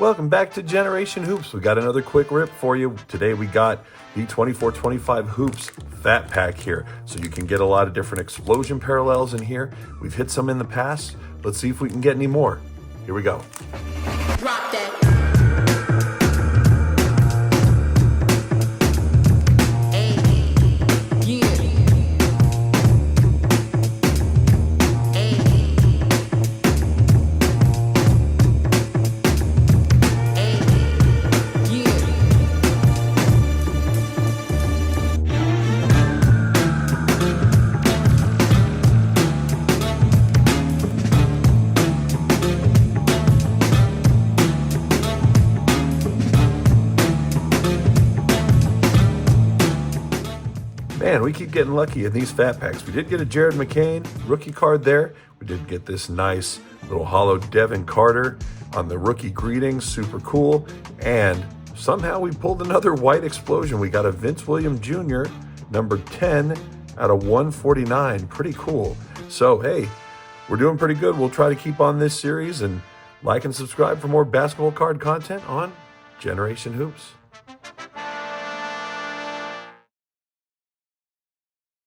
Welcome back to Generation Hoops. We got another quick rip for you. Today we got the 24-25 Hoops Fat Pack here. So you can get a lot of different explosion parallels in here. We've hit some in the past. Let's see if we can get any more. Here we go. Drop that. Man, we keep getting lucky in these fat packs. We did get a Jared McCain rookie card there. We did get this nice little hollow Devin Carter on the rookie greetings. Super cool. And somehow we pulled another white explosion. We got a Vince Williams Jr., number 10 out of 149. Pretty cool. So, hey, we're doing pretty good. We'll try to keep on this series and like and subscribe for more basketball card content on Generation Hoops.